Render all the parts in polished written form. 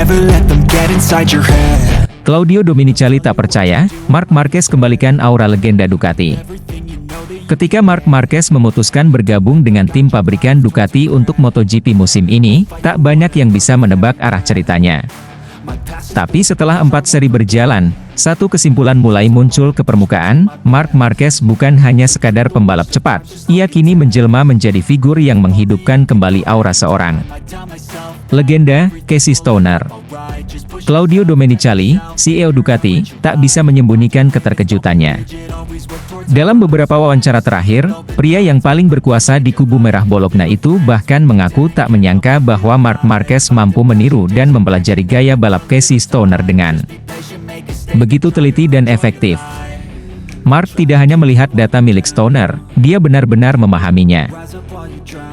Never let them get inside your head. Claudio Domenicali tak percaya, Marc Marquez kembalikan aura legenda Ducati. Ketika Marc Marquez memutuskan bergabung dengan tim pabrikan Ducati untuk MotoGP musim ini, tak banyak yang bisa menebak arah ceritanya. Tapi setelah 4 seri berjalan, satu kesimpulan mulai muncul ke permukaan, Marc Marquez bukan hanya sekadar pembalap cepat, ia kini menjelma menjadi figur yang menghidupkan kembali aura seorang legenda, Casey Stoner. Claudio Domenicali, CEO Ducati, tak bisa menyembunyikan keterkejutannya. Dalam beberapa wawancara terakhir, pria yang paling berkuasa di kubu merah Bologna itu bahkan mengaku tak menyangka bahwa Marc Marquez mampu meniru dan mempelajari gaya balap Casey Stoner dengan begitu teliti dan efektif. Marc tidak hanya melihat data milik Stoner, dia benar-benar memahaminya.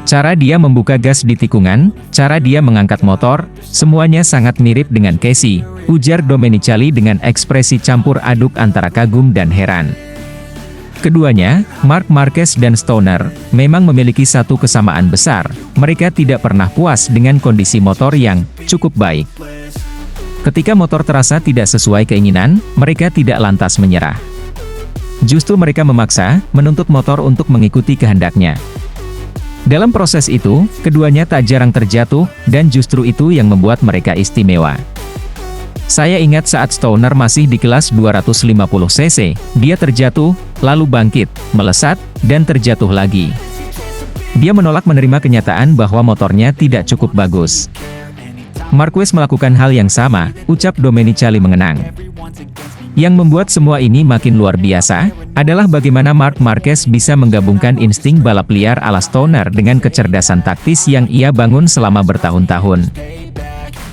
Cara dia membuka gas di tikungan, cara dia mengangkat motor, semuanya sangat mirip dengan Casey, ujar Domenicali dengan ekspresi campur aduk antara kagum dan heran. Keduanya, Marc Marquez dan Stoner, memang memiliki satu kesamaan besar, mereka tidak pernah puas dengan kondisi motor yang cukup baik. Ketika motor terasa tidak sesuai keinginan, mereka tidak lantas menyerah. Justru mereka memaksa, menuntut motor untuk mengikuti kehendaknya. Dalam proses itu, keduanya tak jarang terjatuh, dan justru itu yang membuat mereka istimewa. Saya ingat saat Stoner masih di kelas 250cc, dia terjatuh, lalu bangkit, melesat, dan terjatuh lagi. Dia menolak menerima kenyataan bahwa motornya tidak cukup bagus. Marquez melakukan hal yang sama, ucap Domenicali mengenang. Yang membuat semua ini makin luar biasa, adalah bagaimana Marc Marquez bisa menggabungkan insting balap liar ala Stoner dengan kecerdasan taktis yang ia bangun selama bertahun-tahun.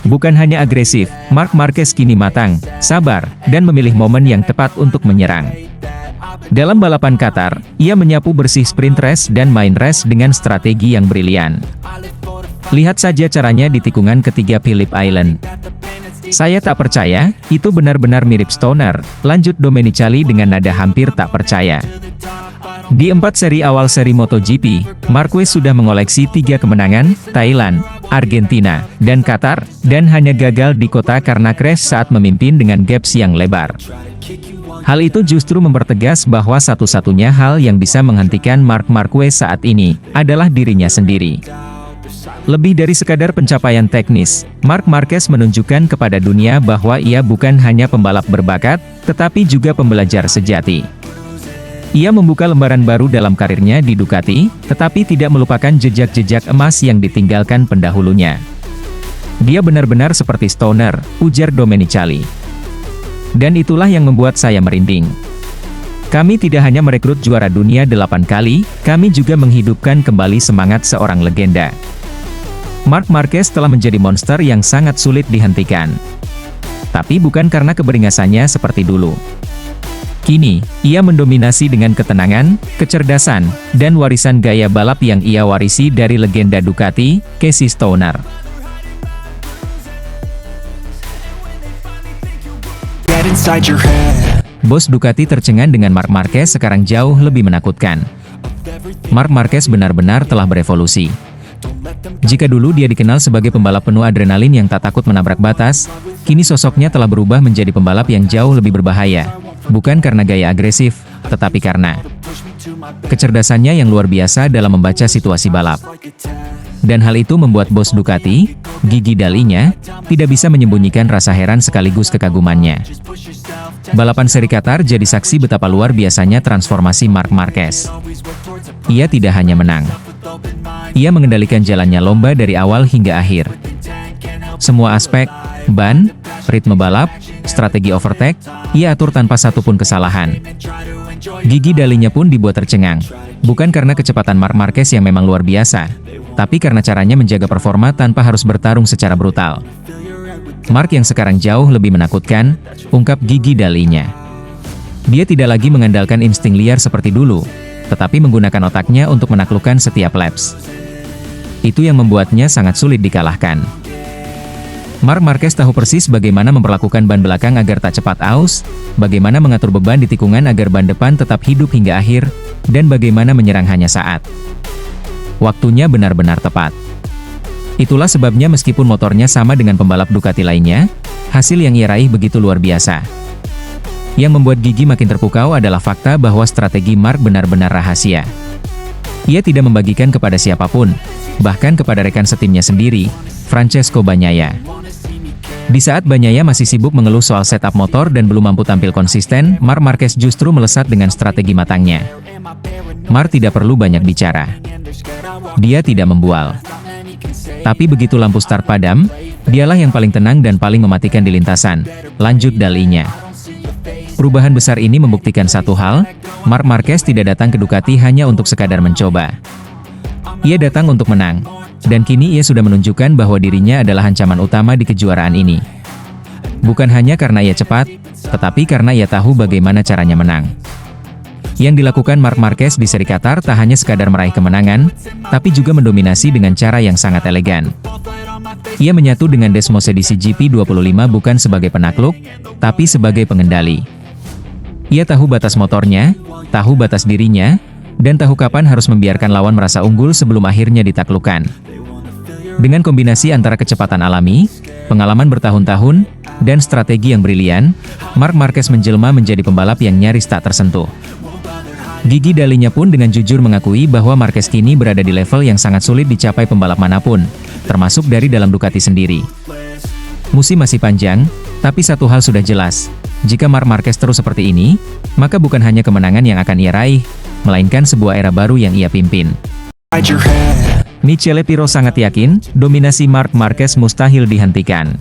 Bukan hanya agresif, Marc Marquez kini matang, sabar, dan memilih momen yang tepat untuk menyerang. Dalam balapan Qatar, ia menyapu bersih sprint race dan main race dengan strategi yang brilian. Lihat saja caranya di tikungan ketiga Phillip Island. Saya tak percaya, itu benar-benar mirip Stoner, lanjut Domenicali dengan nada hampir tak percaya. Di 4 seri awal seri MotoGP, Marquez sudah mengoleksi 3 kemenangan, Thailand, Argentina, dan Qatar, dan hanya gagal di kota karena crash saat memimpin dengan gaps yang lebar. Hal itu justru mempertegas bahwa satu-satunya hal yang bisa menghentikan Marc Marquez saat ini, adalah dirinya sendiri. Lebih dari sekadar pencapaian teknis, Marc Marquez menunjukkan kepada dunia bahwa ia bukan hanya pembalap berbakat, tetapi juga pembelajar sejati. Ia membuka lembaran baru dalam karirnya di Ducati, tetapi tidak melupakan jejak-jejak emas yang ditinggalkan pendahulunya. Dia benar-benar seperti Stoner, ujar Domenicali. Dan itulah yang membuat saya merinding. Kami tidak hanya merekrut juara dunia 8 kali, kami juga menghidupkan kembali semangat seorang legenda. Marc Marquez telah menjadi monster yang sangat sulit dihentikan. Tapi bukan karena keberingasannya seperti dulu. Kini, ia mendominasi dengan ketenangan, kecerdasan, dan warisan gaya balap yang ia warisi dari legenda Ducati, Casey Stoner. Get inside your head. Bos Ducati tercengang dengan Marc Marquez sekarang jauh lebih menakutkan. Marc Marquez benar-benar telah berevolusi. Jika dulu dia dikenal sebagai pembalap penuh adrenalin yang tak takut menabrak batas, kini sosoknya telah berubah menjadi pembalap yang jauh lebih berbahaya. Bukan karena gaya agresif, tetapi karena kecerdasannya yang luar biasa dalam membaca situasi balap. Dan hal itu membuat bos Ducati, Gigi Dalinya, tidak bisa menyembunyikan rasa heran sekaligus kekagumannya. Balapan seri Qatar jadi saksi betapa luar biasanya transformasi Marc Marquez. Ia tidak hanya menang. Ia mengendalikan jalannya lomba dari awal hingga akhir. Semua aspek, ban, ritme balap, strategi overtake, ia atur tanpa satupun kesalahan. Gigi Dalinya pun dibuat tercengang. Bukan karena kecepatan Marc Marquez yang memang luar biasa, tapi karena caranya menjaga performa tanpa harus bertarung secara brutal. Marc yang sekarang jauh lebih menakutkan, ungkap Gigi Dalinya. Dia tidak lagi mengandalkan insting liar seperti dulu, tetapi menggunakan otaknya untuk menaklukkan setiap laps. Itu yang membuatnya sangat sulit dikalahkan. Marc Marquez tahu persis bagaimana memperlakukan ban belakang agar tak cepat aus, bagaimana mengatur beban di tikungan agar ban depan tetap hidup hingga akhir, dan bagaimana menyerang hanya saat waktunya benar-benar tepat. Itulah sebabnya meskipun motornya sama dengan pembalap Ducati lainnya, hasil yang ia raih begitu luar biasa. Yang membuat Gigi makin terpukau adalah fakta bahwa strategi Mark benar-benar rahasia. Ia tidak membagikan kepada siapapun, bahkan kepada rekan setimnya sendiri, Francesco Bagnaia. Di saat Bagnaia masih sibuk mengeluh soal setup motor dan belum mampu tampil konsisten, Marc Marquez justru melesat dengan strategi matangnya. Mark tidak perlu banyak bicara. Dia tidak membual. Tapi begitu lampu start padam, dialah yang paling tenang dan paling mematikan di lintasan, lanjut dalinya. Perubahan besar ini membuktikan satu hal, Marc Marquez tidak datang ke Ducati hanya untuk sekadar mencoba. Ia datang untuk menang, dan kini ia sudah menunjukkan bahwa dirinya adalah ancaman utama di kejuaraan ini. Bukan hanya karena ia cepat, tetapi karena ia tahu bagaimana caranya menang. Yang dilakukan Marc Marquez di seri Qatar tak hanya sekadar meraih kemenangan, tapi juga mendominasi dengan cara yang sangat elegan. Ia menyatu dengan Desmosedici GP25 bukan sebagai penakluk, tapi sebagai pengendali. Ia tahu batas motornya, tahu batas dirinya, dan tahu kapan harus membiarkan lawan merasa unggul sebelum akhirnya ditaklukkan. Dengan kombinasi antara kecepatan alami, pengalaman bertahun-tahun, dan strategi yang brilian, Marc Marquez menjelma menjadi pembalap yang nyaris tak tersentuh. Gigi Dalinya pun dengan jujur mengakui bahwa Marquez kini berada di level yang sangat sulit dicapai pembalap manapun, termasuk dari dalam Ducati sendiri. Musim masih panjang, tapi satu hal sudah jelas, jika Marc Marquez terus seperti ini, maka bukan hanya kemenangan yang akan ia raih, melainkan sebuah era baru yang ia pimpin. Michele Pirro sangat yakin, dominasi Marc Marquez mustahil dihentikan.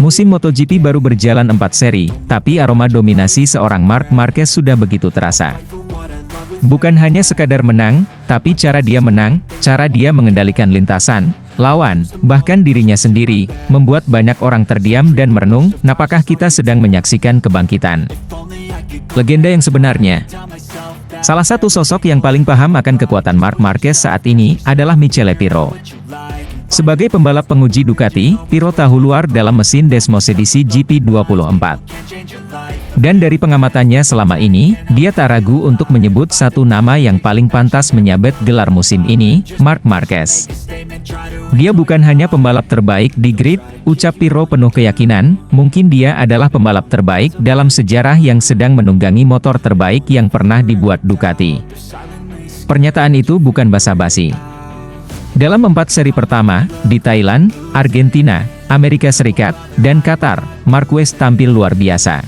Musim MotoGP baru berjalan 4 seri, tapi aroma dominasi seorang Marc Marquez sudah begitu terasa. Bukan hanya sekadar menang, tapi cara dia menang, cara dia mengendalikan lintasan, lawan, bahkan dirinya sendiri, membuat banyak orang terdiam dan merenung, apakah kita sedang menyaksikan kebangkitan legenda yang sebenarnya? Salah satu sosok yang paling paham akan kekuatan Marc Marquez saat ini adalah Michele Pirro. Sebagai pembalap penguji Ducati, Pirro tahu luar dalam mesin Desmosedici GP24. Dan dari pengamatannya selama ini, dia tak ragu untuk menyebut satu nama yang paling pantas menyabet gelar musim ini, Marc Marquez. Dia bukan hanya pembalap terbaik di grid, ucap Pirro penuh keyakinan, mungkin dia adalah pembalap terbaik dalam sejarah yang sedang menunggangi motor terbaik yang pernah dibuat Ducati. Pernyataan itu bukan basa-basi. Dalam 4 seri pertama, di Thailand, Argentina, Amerika Serikat, dan Qatar, Marquez tampil luar biasa.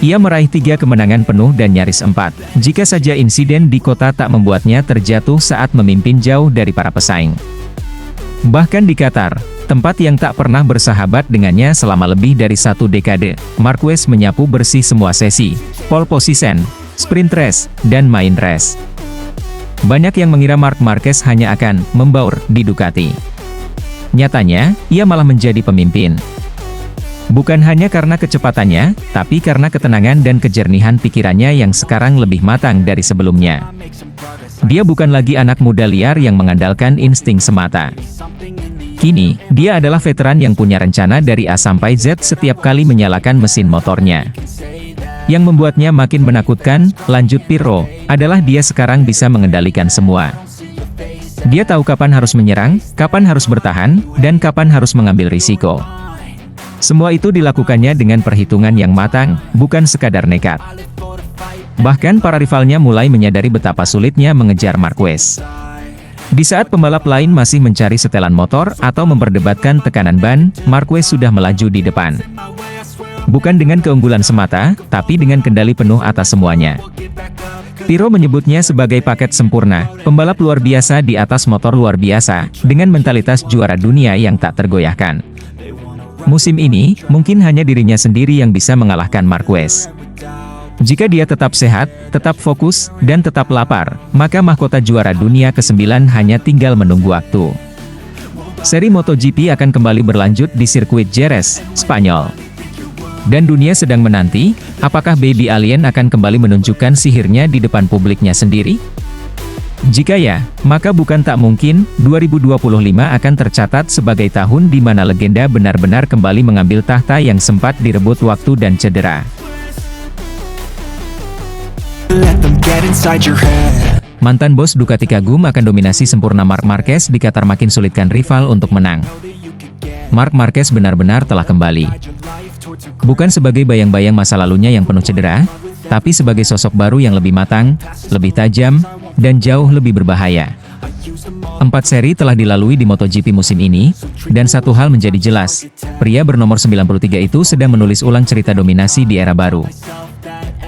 Ia meraih 3 kemenangan penuh dan nyaris 4, jika saja insiden di kota tak membuatnya terjatuh saat memimpin jauh dari para pesaing. Bahkan di Qatar, tempat yang tak pernah bersahabat dengannya selama lebih dari 1 dekade, Marquez menyapu bersih semua sesi, pole position, sprint race, dan main race. Banyak yang mengira Marc Marquez hanya akan membaur di Ducati. Nyatanya, ia malah menjadi pemimpin. Bukan hanya karena kecepatannya, tapi karena ketenangan dan kejernihan pikirannya yang sekarang lebih matang dari sebelumnya. Dia bukan lagi anak muda liar yang mengandalkan insting semata. Kini, dia adalah veteran yang punya rencana dari A sampai Z setiap kali menyalakan mesin motornya. Yang membuatnya makin menakutkan, lanjut Pirro, adalah dia sekarang bisa mengendalikan semua. Dia tahu kapan harus menyerang, kapan harus bertahan, dan kapan harus mengambil risiko. Semua itu dilakukannya dengan perhitungan yang matang, bukan sekadar nekat. Bahkan para rivalnya mulai menyadari betapa sulitnya mengejar Marquez. Di saat pembalap lain masih mencari setelan motor atau memperdebatkan tekanan ban, Marquez sudah melaju di depan. Bukan dengan keunggulan semata, tapi dengan kendali penuh atas semuanya. Pirro menyebutnya sebagai paket sempurna, pembalap luar biasa di atas motor luar biasa, dengan mentalitas juara dunia yang tak tergoyahkan. Musim ini, mungkin hanya dirinya sendiri yang bisa mengalahkan Marquez. Jika dia tetap sehat, tetap fokus, dan tetap lapar, maka mahkota juara dunia ke-9 hanya tinggal menunggu waktu. Seri MotoGP akan kembali berlanjut di sirkuit Jerez, Spanyol. Dan dunia sedang menanti, apakah Baby Alien akan kembali menunjukkan sihirnya di depan publiknya sendiri? Jika ya, maka bukan tak mungkin, 2025 akan tercatat sebagai tahun di mana legenda benar-benar kembali mengambil tahta yang sempat direbut waktu dan cedera. Let them get inside your head. Mantan bos Ducati kagum akan dominasi sempurna Marc Marquez di Qatar makin sulitkan rival untuk menang. Marc Marquez benar-benar telah kembali. Bukan sebagai bayang-bayang masa lalunya yang penuh cedera, tapi sebagai sosok baru yang lebih matang, lebih tajam, dan jauh lebih berbahaya. 4 seri telah dilalui di MotoGP musim ini, dan satu hal menjadi jelas, pria bernomor 93 itu sedang menulis ulang cerita dominasi di era baru.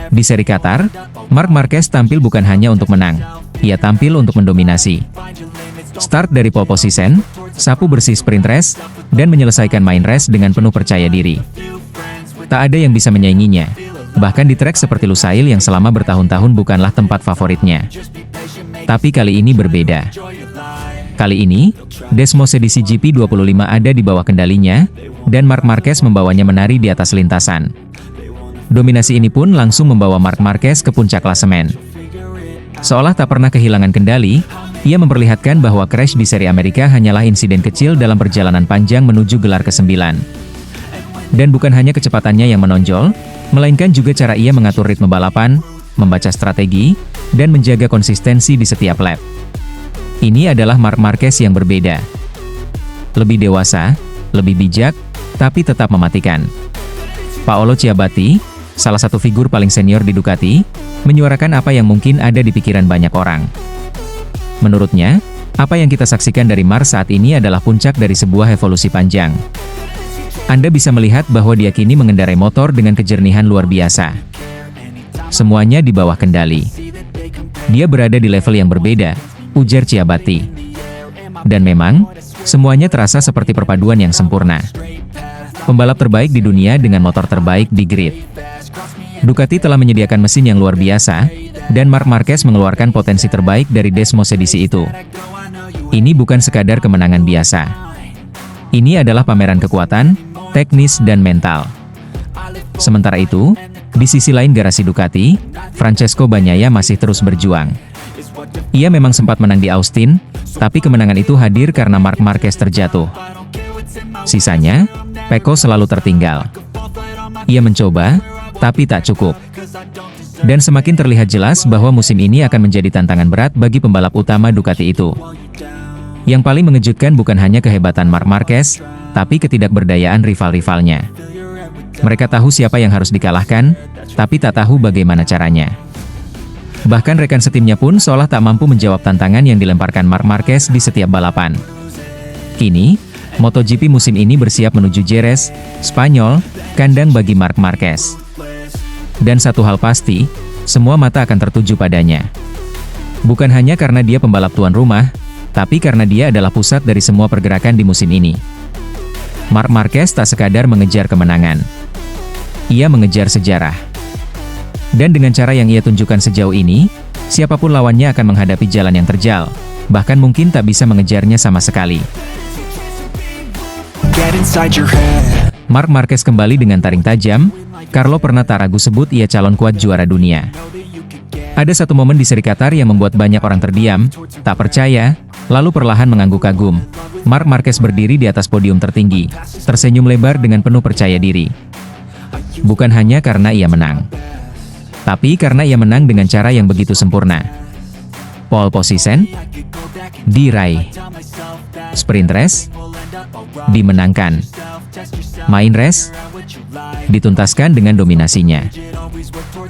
Di seri Qatar, Marc Marquez tampil bukan hanya untuk menang, ia tampil untuk mendominasi. Start dari pole position, sapu bersih sprint race, dan menyelesaikan main race dengan penuh percaya diri. Tak ada yang bisa menyainginya, bahkan di trek seperti Lusail yang selama bertahun-tahun bukanlah tempat favoritnya. Tapi kali ini berbeda. Kali ini, Desmosedici GP25 ada di bawah kendalinya, dan Marc Marquez membawanya menari di atas lintasan. Dominasi ini pun langsung membawa Marc Marquez ke puncak klasemen. Seolah tak pernah kehilangan kendali, ia memperlihatkan bahwa crash di seri Amerika hanyalah insiden kecil dalam perjalanan panjang menuju gelar ke-9. Dan bukan hanya kecepatannya yang menonjol, melainkan juga cara ia mengatur ritme balapan, membaca strategi, dan menjaga konsistensi di setiap lap. Ini adalah Marc Marquez yang berbeda. Lebih dewasa, lebih bijak, tapi tetap mematikan. Paolo Ciabatti, salah satu figur paling senior di Ducati, menyuarakan apa yang mungkin ada di pikiran banyak orang. Menurutnya, apa yang kita saksikan dari Marc saat ini adalah puncak dari sebuah evolusi panjang. Anda bisa melihat bahwa dia kini mengendarai motor dengan kejernihan luar biasa. Semuanya di bawah kendali. Dia berada di level yang berbeda, ujar Ciabatti. Dan memang, semuanya terasa seperti perpaduan yang sempurna. Pembalap terbaik di dunia dengan motor terbaik di grid. Ducati telah menyediakan mesin yang luar biasa, dan Marc Marquez mengeluarkan potensi terbaik dari Desmosedici itu. Ini bukan sekadar kemenangan biasa. Ini adalah pameran kekuatan, teknis dan mental. Sementara itu, di sisi lain garasi Ducati, Francesco Bagnaia masih terus berjuang. Ia memang sempat menang di Austin, tapi kemenangan itu hadir karena Marc Marquez terjatuh. Sisanya, Pecco selalu tertinggal. Ia mencoba, tapi tak cukup. Dan semakin terlihat jelas bahwa musim ini akan menjadi tantangan berat bagi pembalap utama Ducati itu. Yang paling mengejutkan bukan hanya kehebatan Marc Marquez, tapi ketidakberdayaan rival-rivalnya. Mereka tahu siapa yang harus dikalahkan, tapi tak tahu bagaimana caranya. Bahkan rekan setimnya pun seolah tak mampu menjawab tantangan yang dilemparkan Marc Marquez di setiap balapan. Kini, MotoGP musim ini bersiap menuju Jerez, Spanyol, kandang bagi Marc Marquez. Dan satu hal pasti, semua mata akan tertuju padanya. Bukan hanya karena dia pembalap tuan rumah, tapi karena dia adalah pusat dari semua pergerakan di musim ini. Marc Marquez tak sekadar mengejar kemenangan. Ia mengejar sejarah. Dan dengan cara yang ia tunjukkan sejauh ini, siapapun lawannya akan menghadapi jalan yang terjal, bahkan mungkin tak bisa mengejarnya sama sekali. Get inside your head. Marc Marquez kembali dengan taring tajam. Carlo pernah tak ragu sebut ia calon kuat juara dunia. Ada satu momen di seri Qatar yang membuat banyak orang terdiam, tak percaya, lalu perlahan mengangguk kagum. Marc Marquez berdiri di atas podium tertinggi, tersenyum lebar dengan penuh percaya diri. Bukan hanya karena ia menang, tapi karena ia menang dengan cara yang begitu sempurna. Pole position diraih, sprint race dimenangkan, main race dituntaskan dengan dominasinya.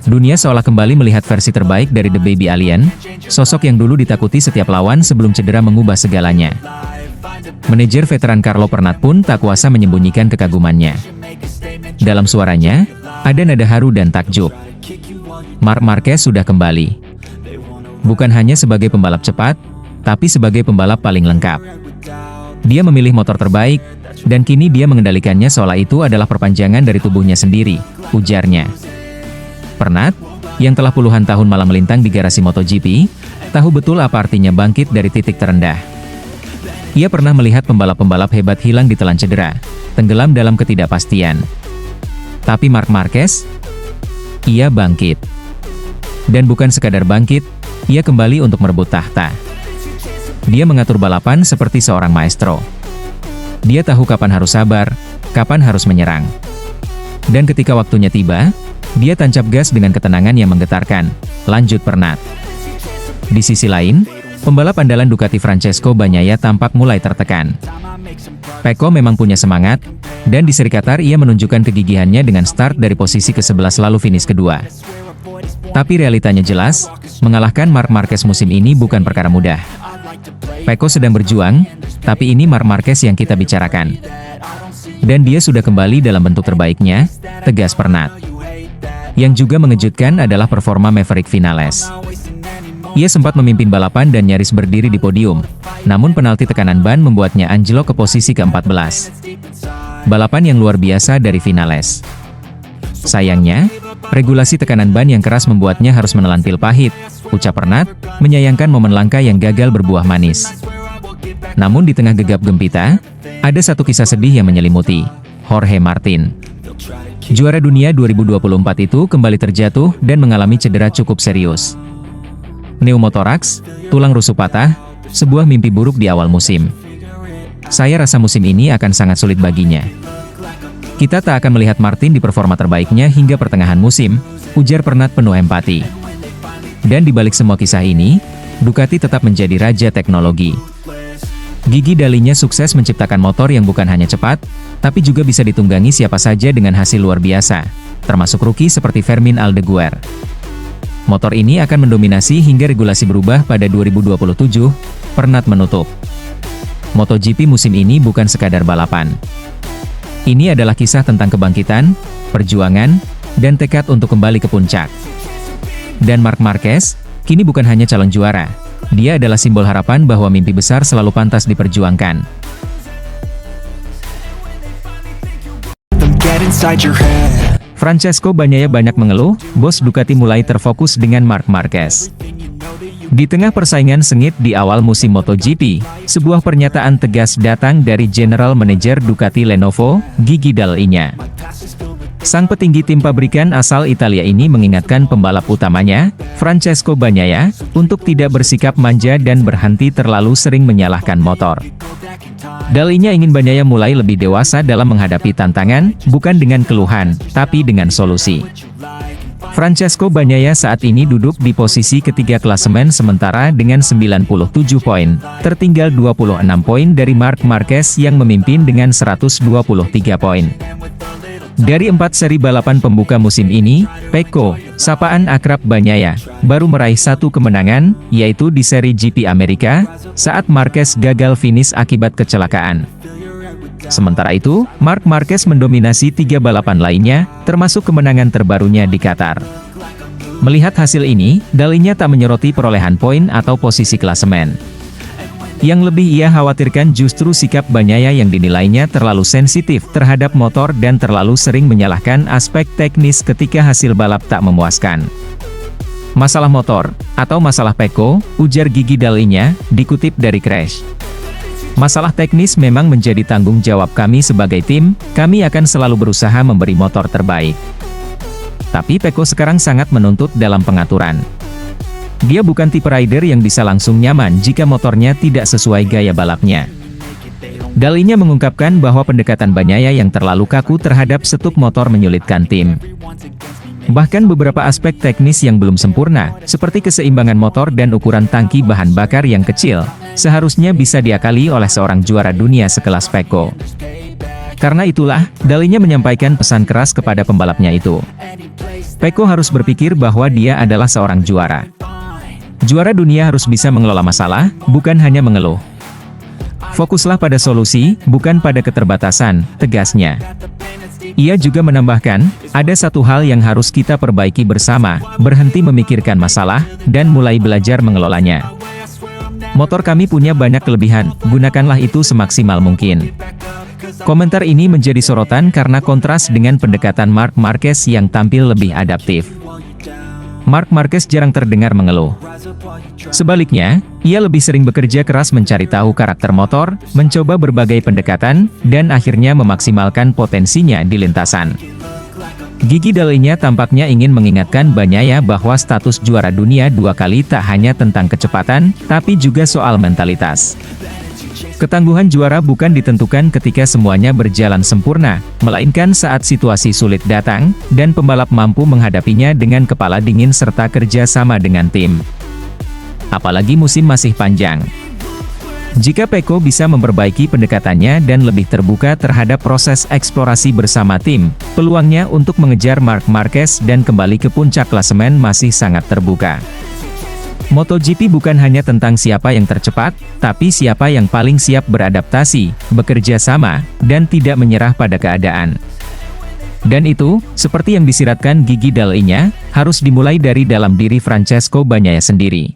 Dunia seolah kembali melihat versi terbaik dari The Baby Alien, sosok yang dulu ditakuti setiap lawan sebelum cedera mengubah segalanya. Manajer veteran Carlo Pernat pun tak kuasa menyembunyikan kekagumannya. Dalam suaranya, ada nada haru dan takjub. Marc Marquez sudah kembali. Bukan hanya sebagai pembalap cepat, tapi sebagai pembalap paling lengkap. Dia memilih motor terbaik, dan kini dia mengendalikannya seolah itu adalah perpanjangan dari tubuhnya sendiri, ujarnya. Pernat, yang telah puluhan tahun malam melintang di garasi MotoGP, tahu betul apa artinya bangkit dari titik terendah. Ia pernah melihat pembalap-pembalap hebat hilang ditelan cedera, tenggelam dalam ketidakpastian. Tapi Marc Marquez, ia bangkit. Dan bukan sekadar bangkit, ia kembali untuk merebut tahta. Dia mengatur balapan seperti seorang maestro. Dia tahu kapan harus sabar, kapan harus menyerang. Dan ketika waktunya tiba, dia tancap gas dengan ketenangan yang menggetarkan. Lanjut Pernat. Di sisi lain, pembalap andalan Ducati Francesco Bagnaia tampak mulai tertekan. Pecco memang punya semangat, dan di seri Qatar ia menunjukkan kegigihannya dengan start dari posisi ke-11 lalu finish kedua. Tapi realitanya jelas, mengalahkan Marc Marquez musim ini bukan perkara mudah. Pecco sedang berjuang, tapi ini Marc Marquez yang kita bicarakan. Dan dia sudah kembali dalam bentuk terbaiknya, tegas Pernat. Yang juga mengejutkan adalah performa Maverick Vinales. Ia sempat memimpin balapan dan nyaris berdiri di podium, namun penalti tekanan ban membuatnya anjlok ke posisi ke-14. Balapan yang luar biasa dari Vinales. Sayangnya, regulasi tekanan ban yang keras membuatnya harus menelan pil pahit, ucap Pernat, menyayangkan momen langka yang gagal berbuah manis. Namun di tengah gegap gempita, ada satu kisah sedih yang menyelimuti, Jorge Martin. Juara dunia 2024 itu kembali terjatuh dan mengalami cedera cukup serius. Pneumotoraks, tulang rusuk patah, sebuah mimpi buruk di awal musim. Saya rasa musim ini akan sangat sulit baginya. Kita tak akan melihat Martin di performa terbaiknya hingga pertengahan musim, ujar Pernat penuh empati. Dan di balik semua kisah ini, Ducati tetap menjadi raja teknologi. Gigi Dalinya sukses menciptakan motor yang bukan hanya cepat, tapi juga bisa ditunggangi siapa saja dengan hasil luar biasa, termasuk rookie seperti Fermin Aldeguer. Motor ini akan mendominasi hingga regulasi berubah pada 2027, Pernat menutup. MotoGP musim ini bukan sekadar balapan. Ini adalah kisah tentang kebangkitan, perjuangan, dan tekad untuk kembali ke puncak. Dan Marc Marquez, kini bukan hanya calon juara. Dia adalah simbol harapan bahwa mimpi besar selalu pantas diperjuangkan. Get inside your head. Francesco Bagnaia banyak mengeluh, bos Ducati mulai terfokus dengan Marc Marquez. Di tengah persaingan sengit di awal musim MotoGP, sebuah pernyataan tegas datang dari General Manager Ducati Lenovo, Gigi Dall'Igna. Sang petinggi tim pabrikan asal Italia ini mengingatkan pembalap utamanya, Francesco Bagnaia, untuk tidak bersikap manja dan berhenti terlalu sering menyalahkan motor. Dall'Igna ingin Bagnaia mulai lebih dewasa dalam menghadapi tantangan, bukan dengan keluhan, tapi dengan solusi. Francesco Bagnaia saat ini duduk di posisi ketiga klasemen sementara dengan 97 poin, tertinggal 26 poin dari Marc Marquez yang memimpin dengan 123 poin. Dari 4 seri balapan pembuka musim ini, Pecco, sapaan akrab Bagnaia, baru meraih 1 kemenangan, yaitu di seri GP Amerika, saat Marquez gagal finish akibat kecelakaan. Sementara itu, Marc Marquez mendominasi 3 balapan lainnya, termasuk kemenangan terbarunya di Qatar. Melihat hasil ini, Dall'Igna tak menyoroti perolehan poin atau posisi klasemen. Yang lebih ia khawatirkan justru sikap Bagnaia yang dinilainya terlalu sensitif terhadap motor dan terlalu sering menyalahkan aspek teknis ketika hasil balap tak memuaskan. Masalah motor, atau masalah Pecco, ujar Gigi Dall'Igna, dikutip dari Crash. Masalah teknis memang menjadi tanggung jawab kami sebagai tim, kami akan selalu berusaha memberi motor terbaik. Tapi Pecco sekarang sangat menuntut dalam pengaturan. Dia bukan tipe rider yang bisa langsung nyaman jika motornya tidak sesuai gaya balapnya. Dall'Igna mengungkapkan bahwa pendekatan Bagnaia yang terlalu kaku terhadap setup motor menyulitkan tim. Bahkan beberapa aspek teknis yang belum sempurna, seperti keseimbangan motor dan ukuran tangki bahan bakar yang kecil, seharusnya bisa diakali oleh seorang juara dunia sekelas Pecco. Karena itulah, Dall'Igna menyampaikan pesan keras kepada pembalapnya itu. Pecco harus berpikir bahwa dia adalah seorang juara. Juara dunia harus bisa mengelola masalah, bukan hanya mengeluh. Fokuslah pada solusi, bukan pada keterbatasan, tegasnya. Ia juga menambahkan, ada satu hal yang harus kita perbaiki bersama, berhenti memikirkan masalah, dan mulai belajar mengelolanya. Motor kami punya banyak kelebihan, gunakanlah itu semaksimal mungkin. Komentar ini menjadi sorotan karena kontras dengan pendekatan Marc Marquez yang tampil lebih adaptif. Marc Marquez jarang terdengar mengeluh. Sebaliknya, ia lebih sering bekerja keras mencari tahu karakter motor, mencoba berbagai pendekatan, dan akhirnya memaksimalkan potensinya di lintasan. Gigi Dall'Igna tampaknya ingin mengingatkan Bagnaia bahwa status juara dunia 2 kali tak hanya tentang kecepatan, tapi juga soal mentalitas. Ketangguhan juara bukan ditentukan ketika semuanya berjalan sempurna, melainkan saat situasi sulit datang, dan pembalap mampu menghadapinya dengan kepala dingin serta kerja sama dengan tim. apalagi musim masih panjang. Jika Pecco bisa memperbaiki pendekatannya dan lebih terbuka terhadap proses eksplorasi bersama tim, peluangnya untuk mengejar Marc Marquez dan kembali ke puncak klasemen masih sangat terbuka. MotoGP bukan hanya tentang siapa yang tercepat, tapi siapa yang paling siap beradaptasi, bekerja sama, dan tidak menyerah pada keadaan. Dan itu, seperti yang disiratkan Gigi Dall'Igna, harus dimulai dari dalam diri Francesco Bagnaia sendiri.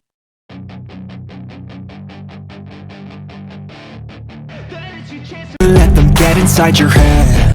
Let them get inside your head.